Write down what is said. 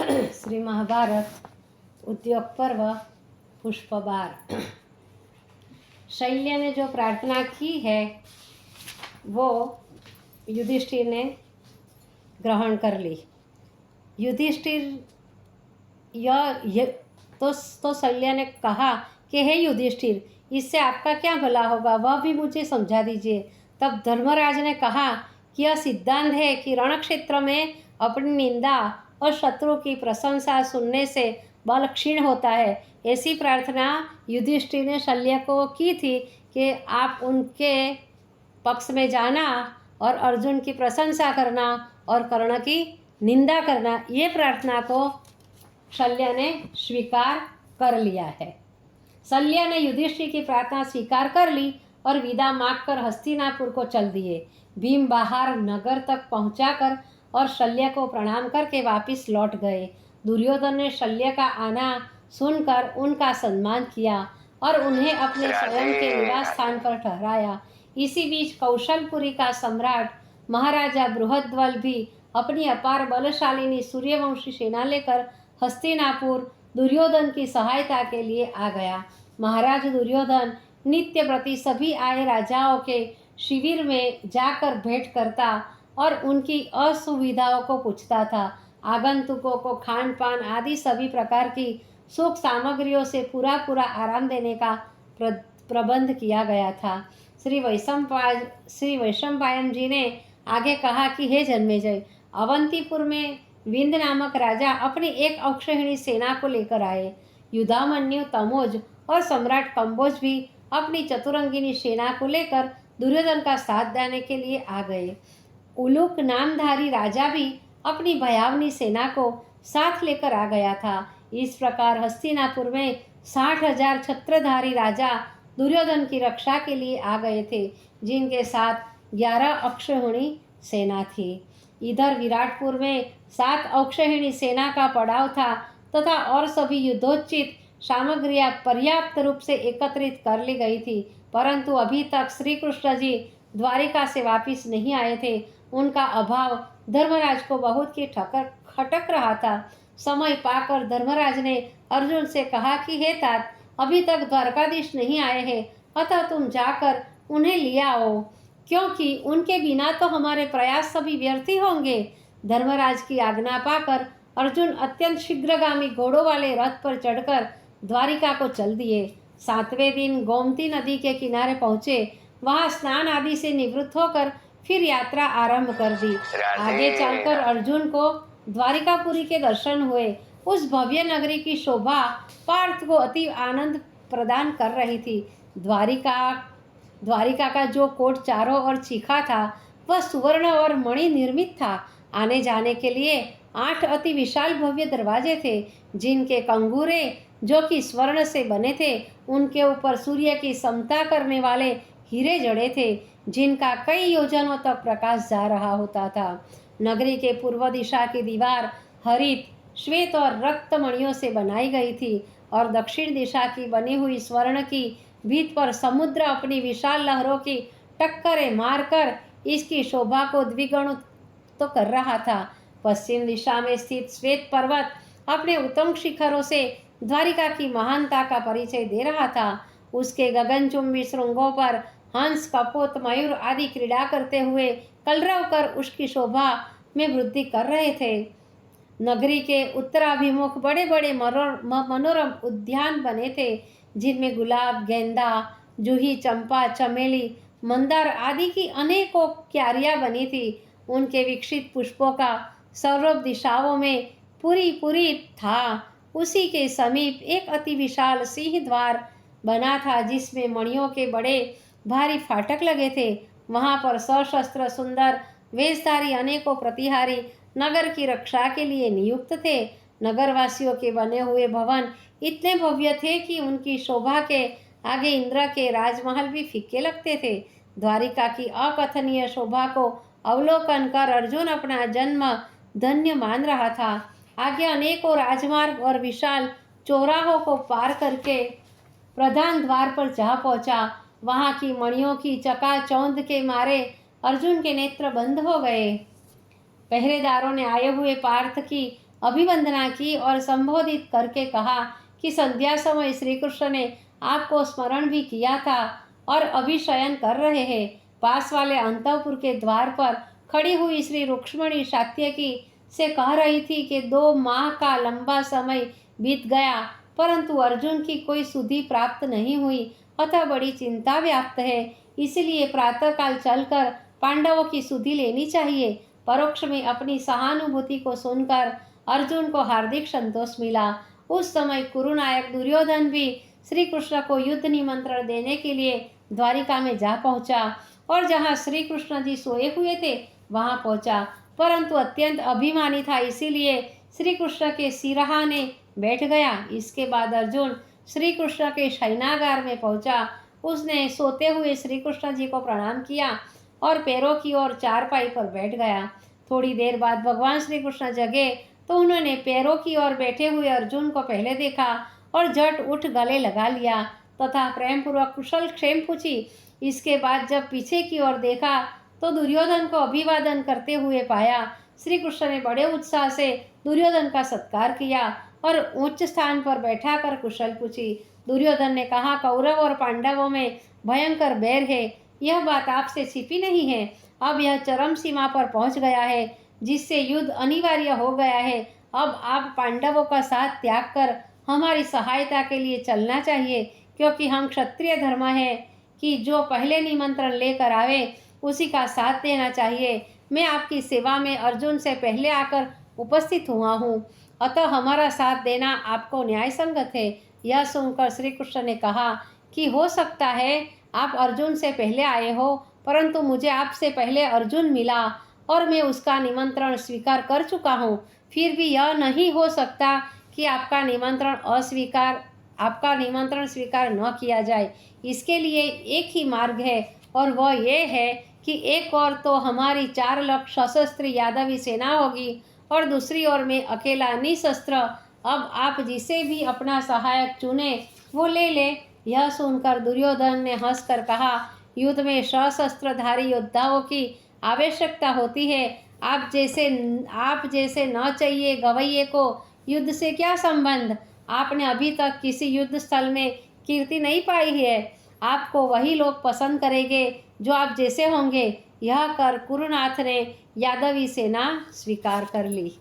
श्री महाभारत उद्योग पर्व पुष्प 12। शल्य ने जो प्रार्थना की है वो युधिष्ठिर ने ग्रहण कर ली। युधिष्ठिर तो शल्य ने कहा कि हे युधिष्ठिर, इससे आपका क्या भला होगा, वह भी मुझे समझा दीजिए। तब धर्मराज ने कहा कि यह सिद्धांत है कि रणक्षेत्र में अपनी निंदा और शत्रु की प्रशंसा सुनने से बल क्षीण होता है। ऐसी प्रार्थना युधिष्ठिर ने शल्य को की थी कि आप उनके पक्ष में जाना और अर्जुन की प्रशंसा करना और कर्ण की निंदा करना। ये प्रार्थना को शल्य ने स्वीकार कर लिया है। शल्य ने युधिष्ठिर की प्रार्थना स्वीकार कर ली और विदा मांगकर हस्तिनापुर को चल दिए। भीम बाहर नगर तक पहुंचाकर और शल्य को प्रणाम करके वापस लौट गए। दुर्योधन ने शल्य का आना सुनकर उनका सम्मान किया और उन्हें अपने स्वयं के निवास स्थान पर ठहराया। इसी बीच कौशलपुरी का सम्राट महाराजा बृहद्वल भी अपनी अपार बलशालिनी सूर्यवंशी सेना लेकर हस्तिनापुर दुर्योधन की सहायता के लिए आ गया। महाराज दुर्योधन नित्य प्रति सभी आए राजाओं के शिविर में जाकर भेंट करता और उनकी असुविधाओं को पूछता था। आगंतुकों को खान पान आदि सभी प्रकार की सुख सामग्रियों से पूरा आराम देने का प्रबंध किया गया था। श्री वैशंपायन जी ने आगे कहा कि हे जन्मेजय, अवंतीपुर में विंद नामक राजा अपनी एक अक्षौहिणी सेना को लेकर आए। युधामन्यु, तमोज और सम्राट कंबोज भी अपनी चतुरंगिनी सेना को लेकर दुर्योधन का साथ देने के लिए आ गए। उलूक नामधारी राजा भी अपनी भयावनी सेना को साथ लेकर आ गया था। इस प्रकार हस्तिनापुर में 60,000 छत्रधारी राजा दुर्योधन की रक्षा के लिए आ गए थे, जिनके साथ 11 अक्षौहिणी सेना थी। इधर विराटपुर में 7 अक्षौहिणी सेना का पड़ाव था तथा और सभी युद्धोचित सामग्रियां पर्याप्त रूप से एकत्रित कर ली गई थी, परंतु अभी तक श्री कृष्ण जी द्वारिका से वापस नहीं आए थे। उनका अभाव धर्मराज को बहुत ही खटक रहा था। समय पाकर धर्मराज ने अर्जुन से कहा कि हे तात, अभी तक द्वारकाधीश नहीं आए हैं, अतः तुम जाकर उन्हें लिया आओ, क्योंकि उनके बिना तो हमारे प्रयास सभी व्यर्थ ही होंगे। धर्मराज की आज्ञा पाकर अर्जुन अत्यंत शीघ्रगामी घोड़ों वाले रथ पर चढ़कर द्वारिका को चल दिए। 7वें दिन गोमती नदी के किनारे पहुंचे। वहां स्नान आदि से निवृत्त होकर फिर यात्रा आरंभ कर दी। आगे चलकर अर्जुन को द्वारिकापुरी के दर्शन हुए। उस भव्य नगरी की शोभा पार्थ को अति आनंद प्रदान कर रही थी। द्वारिका का जो कोट चारों ओर चीखा था वह सुवर्ण और मणि निर्मित था। आने जाने के लिए 8 अति विशाल भव्य दरवाजे थे, जिनके कंगूरे जो कि स्वर्ण से बने थे, उनके ऊपर सूर्य की समता करने वाले हीरे जड़े थे, जिनका कई योजनों तक प्रकाश जा रहा होता था। नगरी के पूर्व दिशा की दीवार हरित, श्वेत और रक्त मणियों से बनाई गई थी और दक्षिण दिशा की बनी हुई स्वर्ण की भीत पर समुद्र अपनी विशाल लहरों की टक्करें मारकर इसकी शोभा को द्विगुणित तो कर रहा था। पश्चिम दिशा में स्थित श्वेत पर्वत अपने उत्तम शिखरों से द्वारिका की महानता का परिचय दे रहा था। उसके गगनचुंबी श्रृंगों पर हंस, कपोत, मयूर आदि क्रीड़ा करते हुए कलरव कर उसकी शोभा में वृद्धि कर रहे थे। नगरी के उत्तराभिमुख बड़े बड़े मनोरम उद्यान बने थे, जिनमें गुलाब, गेंदा, जूही, चंपा, चमेली, मंदार आदि की अनेकों क्यारियां बनी थी। उनके विकसित पुष्पों का सर्व दिशाओं में पूरी था। उसी के समीप एक अति विशाल सिंह द्वार बना था, जिसमें मणियों के बड़े भारी फाटक लगे थे। वहां पर सशस्त्र सुंदर वेशधारी अनेकों प्रतिहारी नगर की रक्षा के लिए नियुक्त थे। नगरवासियों के बने हुए भवन इतने भव्य थे कि उनकी शोभा के आगे इंद्र के राजमहल भी फीके लगते थे। द्वारिका की अकथनीय शोभा को अवलोकन कर अर्जुन अपना जन्म धन्य मान रहा था। आगे अनेकों राजमार्ग और विशाल चौराहों को पार करके प्रधान द्वार पर जा पहुंचा। वहां की मणियों की चकाचौंध के मारे अर्जुन के नेत्र बंद हो गए। पहरेदारों ने आए हुए पार्थ की अभिवंदना की और संबोधित करके कहा कि संध्या समय श्री कृष्ण ने आपको स्मरण भी किया था और अभी शयन कर रहे हैं। पास वाले अंतःपुर के द्वार पर खड़ी हुई श्री रुक्ष्मणी सात्यकी से कह रही थी कि 2 माह का लंबा समय बीत गया परंतु अर्जुन की कोई सुधि प्राप्त नहीं हुई, अतः बड़ी चिंता व्याप्त है। इसलिए प्रातःकाल चलकर पांडवों की सुधि लेनी चाहिए। परोक्ष में अपनी सहानुभूति को सुनकर अर्जुन को हार्दिक संतोष मिला। उस समय कुरुनायक दुर्योधन भी श्री कृष्ण को युद्ध निमंत्रण देने के लिए द्वारिका में जा पहुंचा और जहां श्री कृष्ण जी सोए हुए थे वहां पहुंचा, परंतु अत्यंत अभिमानी था इसीलिए श्री कृष्ण के सिरहाने बैठ गया। इसके बाद अर्जुन श्री कृष्ण के शयनागार में पहुंचा। उसने सोते हुए श्री कृष्ण जी को प्रणाम किया और पैरों की ओर चारपाई पर बैठ गया। थोड़ी देर बाद भगवान श्री कृष्ण जगे तो उन्होंने पैरों की ओर बैठे हुए अर्जुन को पहले देखा और झट उठ गले लगा लिया तथा प्रेम पूर्वक कुशल क्षेम पूछी। इसके बाद जब पीछे की ओर देखा तो दुर्योधन को अभिवादन करते हुए पाया। श्री कृष्ण ने बड़े उत्साह से दुर्योधन का सत्कार किया और उच्च स्थान पर बैठाकर कुशल पूछी। दुर्योधन ने कहा, कौरव और पांडवों में भयंकर बैर है, यह बात आपसे छिपी नहीं है। अब यह चरम सीमा पर पहुंच गया है जिससे युद्ध अनिवार्य हो गया है। अब आप पांडवों का साथ त्याग कर हमारी सहायता के लिए चलना चाहिए, क्योंकि हम क्षत्रिय धर्म है कि जो पहले निमंत्रण लेकर आवे उसी का साथ देना चाहिए। मैं आपकी सेवा में अर्जुन से पहले आकर उपस्थित हुआ हूँ, अतः हमारा साथ देना आपको न्याय संगत है। यह सुनकर श्री कृष्ण ने कहा कि हो सकता है आप अर्जुन से पहले आए हो, परंतु मुझे आपसे पहले अर्जुन मिला और मैं उसका निमंत्रण स्वीकार कर चुका हूँ। फिर भी यह नहीं हो सकता कि आपका निमंत्रण स्वीकार न किया जाए। इसके लिए एक ही मार्ग है और वह ये है कि एक ओर तो हमारी 4 लाख सशस्त्र यादवी सेना होगी और दूसरी ओर में अकेला निशस्त्र। अब आप जिसे भी अपना सहायक चुने वो ले ले। यह सुनकर दुर्योधन ने हंसकर कहा, युद्ध में सशस्त्रधारी योद्धाओं की आवश्यकता होती है। आप जैसे न चाहिए गवैये को युद्ध से क्या संबंध। आपने अभी तक किसी युद्ध स्थल में कीर्ति नहीं पाई है। आपको वही लोग पसंद करेंगे जो आप जैसे होंगे। यह कर कुरुनाथ ने यादवी सेना स्वीकार कर ली।